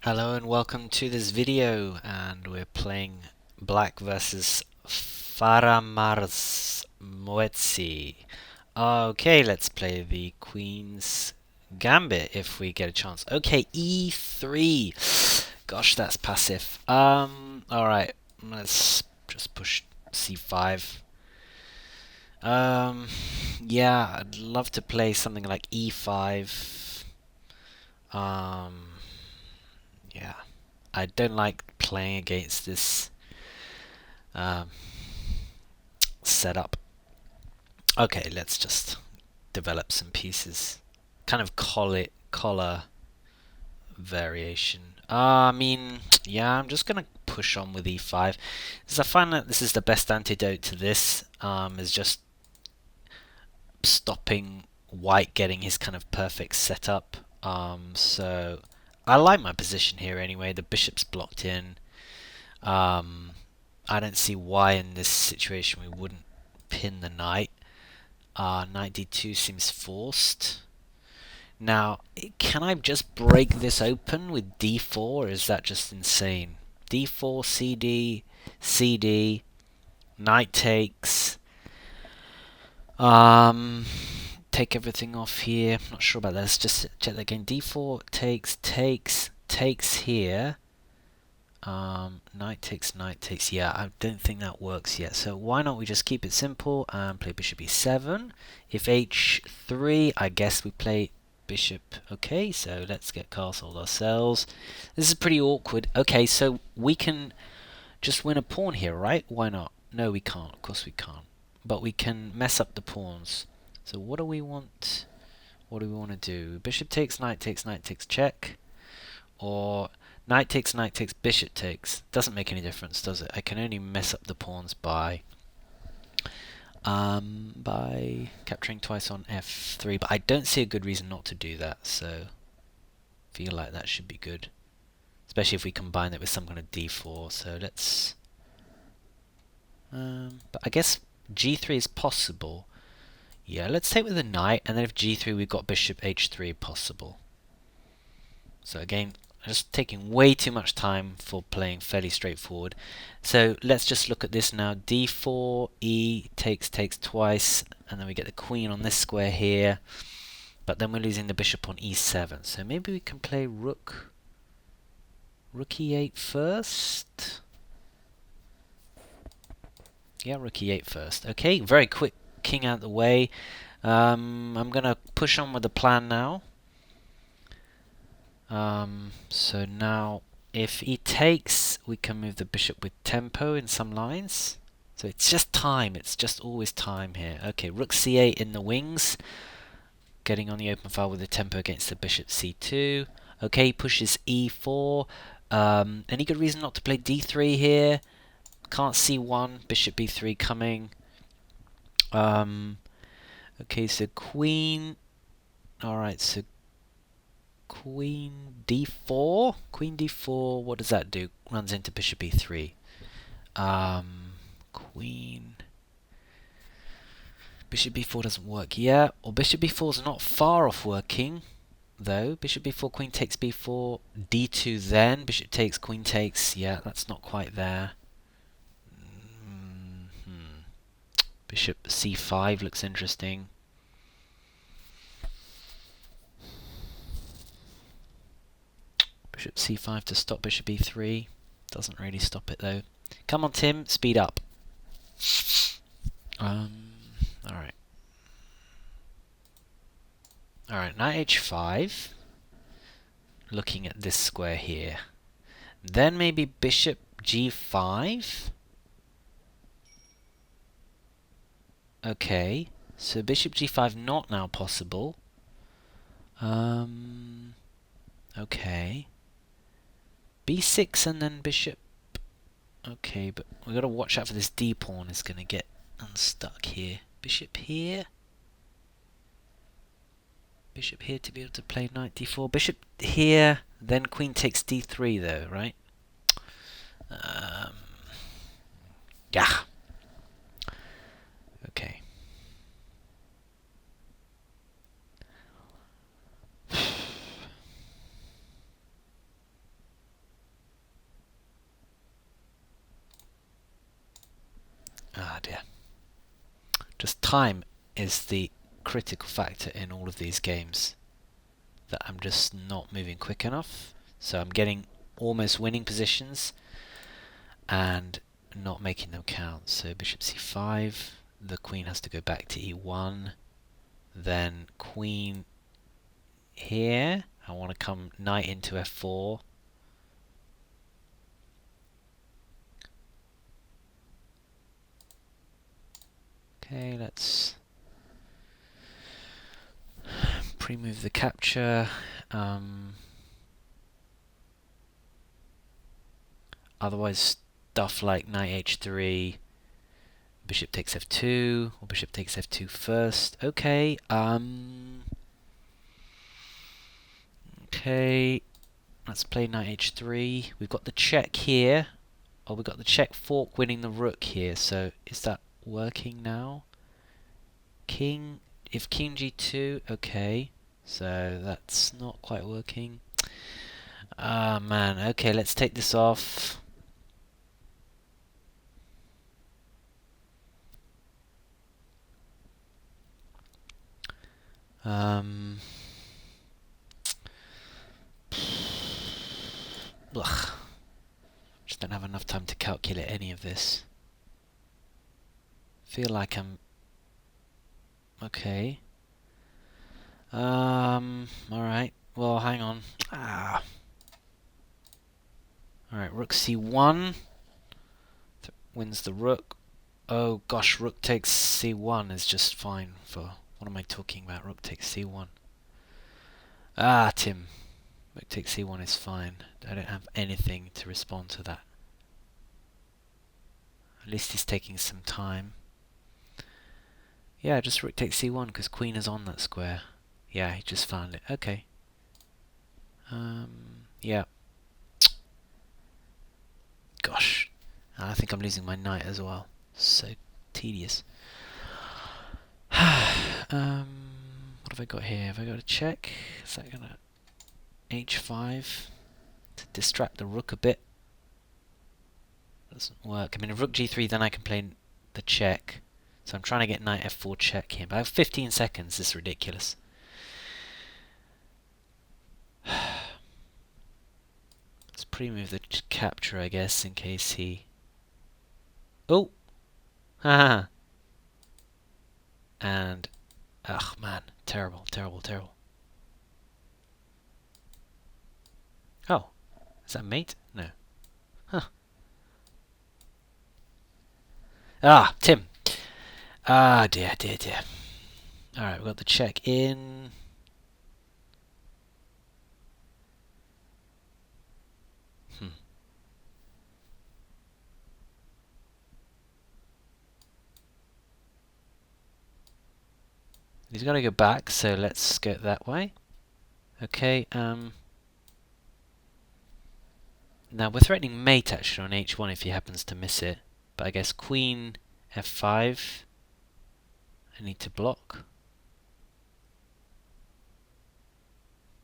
Hello and welcome to this video, and we're playing Black versus faramarzmoezzi. Okay, let's play the Queen's Gambit if we get a chance. Okay, e3. Gosh, that's passive. Alright, let's just push c5. Yeah, I'd love to play something like e5. Yeah. I don't like playing against this um, setup. Okay, let's just develop some pieces. Kind of collar variation. I mean, yeah, I'm just gonna push on with e5. Because I find that this is the best antidote to this. Is just stopping white getting his kind of perfect setup. So I like my position here anyway. The bishop's blocked in. I don't see why in this situation we wouldn't pin the knight. Knight d2 seems forced. Now, can I just break this open with d4, or is that just insane? d4, cd, cd, knight takes. Take everything off here. I'm not sure about that. Let's just check that again. d4 takes here. Knight takes. Yeah, I don't think that works yet. So why not we just keep it simple and play bishop e7. If h3, I guess we play bishop. Okay, so let's get castled ourselves. This is pretty awkward. Okay, so we can just win a pawn here, right? Why not? No, we can't. Of course we can't. But we can mess up the pawns. So what do we want? What do we want to do? Bishop takes, knight takes check. Or knight takes, bishop takes. Doesn't make any difference, does it? I can only mess up the pawns by capturing twice on f3, but I don't see a good reason not to do that, so I feel like that should be good. Especially if we combine it with some kind of d4, so let's... but I guess g3 is possible. Yeah, let's take with the knight, and then if g3 we've got bishop h3 possible. So again, just taking way too much time for playing fairly straightforward. So let's just look at this now. d4, e takes twice, and then we get the queen on this square here. But then we're losing the bishop on e7. So maybe we can play rook e8 first. Yeah, rook e8 first. Okay, very quick king out of the way. I'm gonna push on with the plan now. So now, if he takes, we can move the bishop with tempo in some lines. So it's just time. It's just always time here. Okay, rook c8 in the wings. Getting on the open file with the tempo against the bishop c2. Okay, pushes e4. Any good reason not to play d3 here? Can't see one. Bishop b3 coming. Okay, so queen. Alright, so Queen d4. Queen d4. What does that do? Runs into bishop e3. Queen. Bishop b4 doesn't work yet. Or bishop b4 is not far off working, though. Bishop b4, queen takes b4, d2 then. Bishop takes, queen takes. Yeah, that's not quite there. Bishop c5 looks interesting. Bishop c5 to stop bishop e3. Doesn't really stop it though. Come on, Tim, speed up. Alright. Alright, knight h5. Looking at this square here. Then maybe bishop g5. Okay, so bishop g5 not now possible. Okay. b6 and then bishop. Okay, but we got to watch out for this d pawn is going to get unstuck here. Bishop here. Bishop here to be able to play knight d4. Bishop here, then queen takes d3 though, right? Yeah. Okay. Ah dear. Just time is the critical factor in all of these games. That I'm just not moving quick enough. So I'm getting almost winning positions and not making them count. So bishop c5, the queen has to go back to e1, then queen here. I want to come knight into f4. Okay, let's pre-move the capture. Otherwise, stuff like knight h3, bishop takes f2, or bishop takes f2 first. Okay, okay, let's play knight h3. We've got the check here. Oh, we've got the check fork winning the rook here. So is that working now? King, if king g2, okay. So that's not quite working. Ah, man. Okay, let's take this off. Ugh. Just don't have enough time to calculate any of this. Feel like I'm okay. Alright. Well, hang on. Ah. Alright, rook c1. Wins the rook. Oh gosh, rook takes c1 is just fine for... What am I talking about? Rook takes c1. Ah, Tim. Rook takes c1 is fine. I don't have anything to respond to that. At least he's taking some time. Yeah, just rook takes c1 because queen is on that square. Yeah, he just found it. Okay. Yeah. Gosh. I think I'm losing my knight as well. So tedious. What have I got here? Have I got a check? Is that gonna... h5 to distract the rook a bit? Doesn't work. I mean, if rook g3, then I can play the check. So I'm trying to get knight f4 check here. But I have 15 seconds. This is ridiculous. Let's pre-move the capture, I guess, in case he... Oh! Haha! And... Ugh, man. Terrible, terrible, terrible. Oh. Is that mate? No. Huh. Ah, Tim. Ah, dear, dear, dear. Alright, we've got the check in. He's got to go back, so let's go that way. Okay, now we're threatening mate actually on h1 if he happens to miss it. But I guess queen f5. I need to block.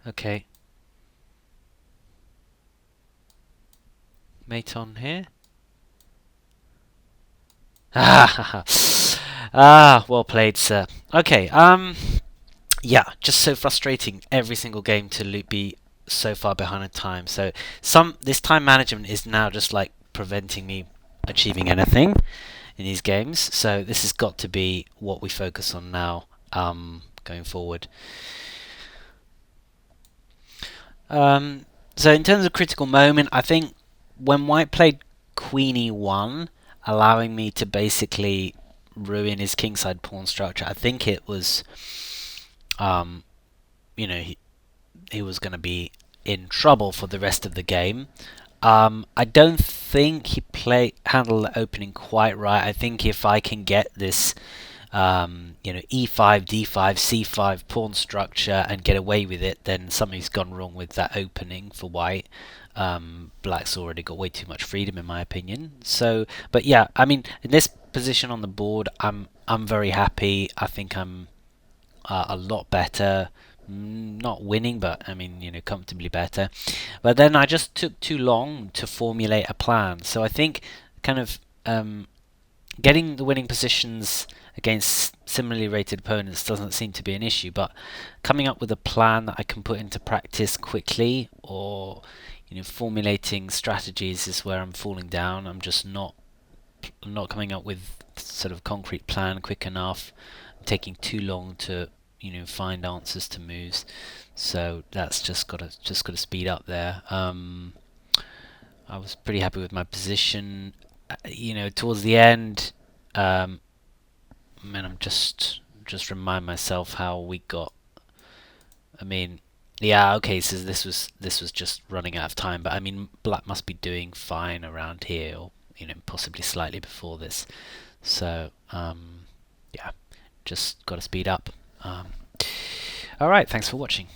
Okay. Mate on here. Ah, well played, sir. Okay, yeah, just so frustrating every single game to be so far behind in time. So this time management is now just like preventing me achieving anything in these games. So this has got to be what we focus on now, going forward. So in terms of critical moment, I think when white played queen e1, allowing me to basically ruin his kingside pawn structure, I think it was, you know, he was going to be in trouble for the rest of the game. I don't think he handled the opening quite right. I think if I can get this, you know, e5, d5, c5 pawn structure and get away with it, then something's gone wrong with that opening for white. Black's already got way too much freedom, in my opinion. So, but yeah, I mean, in this position on the board, I'm very happy. I think I'm a lot better. Not winning, but I mean, you know, comfortably better. But then I just took too long to formulate a plan. So I think kind of getting the winning positions against similarly rated opponents doesn't seem to be an issue, but coming up with a plan that I can put into practice quickly, or formulating strategies, is where I'm falling down. I'm just not coming up with sort of concrete plan quick enough. I'm taking too long to find answers to moves. So that's just gotta speed up there. I was pretty happy with my position. Towards the end, man, I'm just remind myself how we got. I mean, yeah, okay. So this was just running out of time, but I mean, black must be doing fine around here, or possibly slightly before this. So yeah, just got to speed up. All right, thanks for watching.